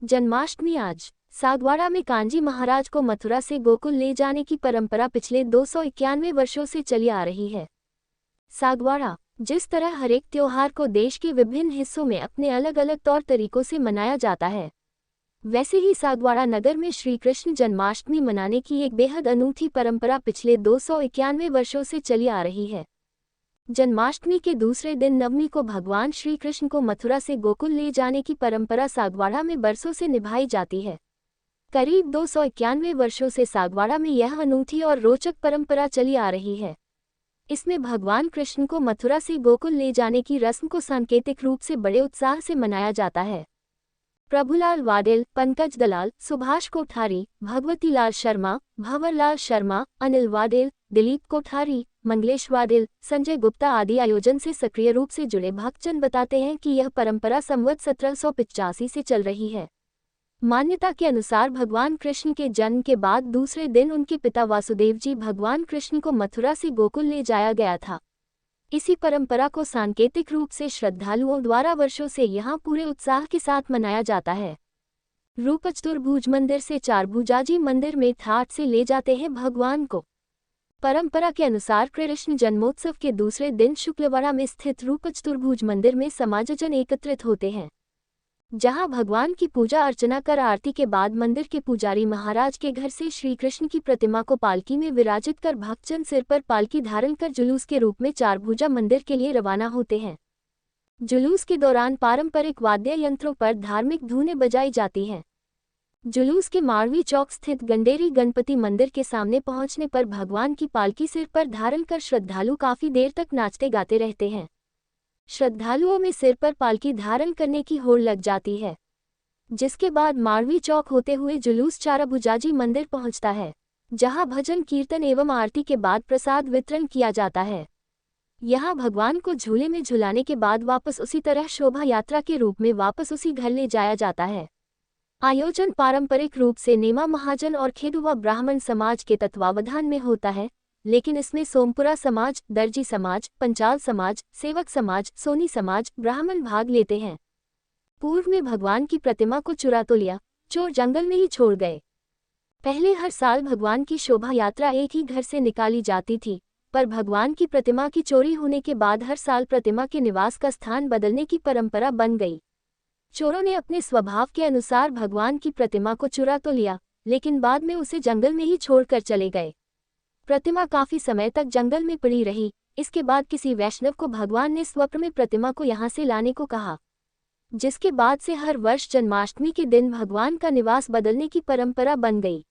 जन्माष्टमी आज सागवाड़ा में कान्जी महाराज को मथुरा से गोकुल ले जाने की परंपरा पिछले 291 वर्षों से चली आ रही है। सागवाड़ा जिस तरह हर एक त्योहार को देश के विभिन्न हिस्सों में अपने अलग अलग तौर तरीकों से मनाया जाता है, वैसे ही सागवाड़ा नगर में श्री कृष्ण जन्माष्टमी मनाने की एक बेहद अनूठी परंपरा पिछले 291 वर्षों से चली आ रही है। जन्माष्टमी के दूसरे दिन नवमी को भगवान श्री कृष्ण को मथुरा से गोकुल ले जाने की परंपरा सागवाड़ा में बरसों से निभाई जाती है। करीब 291 वर्षों से सागवाड़ा में यह अनूठी और रोचक परंपरा चली आ रही है। इसमें भगवान कृष्ण को मथुरा से गोकुल ले जाने की रस्म को सांकेतिक रूप से बड़े उत्साह से मनाया जाता है। प्रभुलाल वाडेल, पंकज दलाल, सुभाष कोठारी, भगवतीलाल शर्मा, भंवरलाल शर्मा, अनिल वाडेल, दिलीप कोठारी, मंगलेश वाडेल, संजय गुप्ता आदि आयोजन से सक्रिय रूप से जुड़े भक्तजन बताते हैं कि यह परंपरा संवत 1785 से चल रही है। मान्यता के अनुसार भगवान कृष्ण के जन्म के बाद दूसरे दिन उनके पिता वासुदेव जी भगवान कृष्ण को मथुरा से गोकुल ले जाया गया था। इसी परंपरा को सांकेतिक रूप से श्रद्धालुओं द्वारा वर्षों से यहाँ पूरे उत्साह के साथ मनाया जाता है। रूपचतुर्भुज मंदिर से चारभुजाजी मंदिर में थाट से ले जाते हैं भगवान को। परंपरा के अनुसार कृष्ण जन्मोत्सव के दूसरे दिन शुक्लवाड़ा में स्थित रूपचतुर्भुज मंदिर में समाजजन एकत्रित होते हैं, जहां भगवान की पूजा अर्चना कर आरती के बाद मंदिर के पुजारी महाराज के घर से श्री कृष्ण की प्रतिमा को पालकी में विराजित कर भक्तजन सिर पर पालकी धारण कर जुलूस के रूप में चारभुजा मंदिर के लिए रवाना होते हैं। जुलूस के दौरान पारंपरिक वाद्य यंत्रों पर धार्मिक धुनें बजाई जाती हैं। जुलूस के माड़वी चौक स्थित गंडेरी गणपति मंदिर के सामने पहुंचने पर भगवान की पालकी सिर पर धारण कर श्रद्धालु काफी देर तक नाचते गाते रहते हैं। श्रद्धालुओं में सिर पर पालकी धारण करने की होड़ लग जाती है, जिसके बाद माड़वी चौक होते हुए जुलूस चारभुजाजी मंदिर पहुंचता है, जहां भजन कीर्तन एवं आरती के बाद प्रसाद वितरण किया जाता है। यहां भगवान को झूले में झुलाने के बाद वापस उसी तरह शोभा यात्रा के रूप में वापस उसी घर ले जाया जाता है। आयोजन पारंपरिक रूप से नेमा महाजन और खेदुआ ब्राह्मण समाज के तत्वावधान में होता है, लेकिन इसमें सोमपुरा समाज, दर्जी समाज, पंचाल समाज, सेवक समाज, सोनी समाज, ब्राह्मण भाग लेते हैं। पूर्व में भगवान की प्रतिमा को चुरा तो लिया, चोर जंगल में ही छोड़ गए। पहले हर साल भगवान की शोभा यात्रा एक ही घर से निकाली जाती थी, पर भगवान की प्रतिमा की चोरी होने के बाद हर साल प्रतिमा के निवास का स्थान बदलने की परंपरा बन गई। चोरों ने अपने स्वभाव के अनुसार भगवान की प्रतिमा को चुरा तो लिया, लेकिन बाद में उसे जंगल में ही छोड़कर चले गए। प्रतिमा काफी समय तक जंगल में पड़ी रही। इसके बाद किसी वैष्णव को भगवान ने स्वप्न में प्रतिमा को यहाँ से लाने को कहा, जिसके बाद से हर वर्ष जन्माष्टमी के दिन भगवान का निवास बदलने की परंपरा बन गई।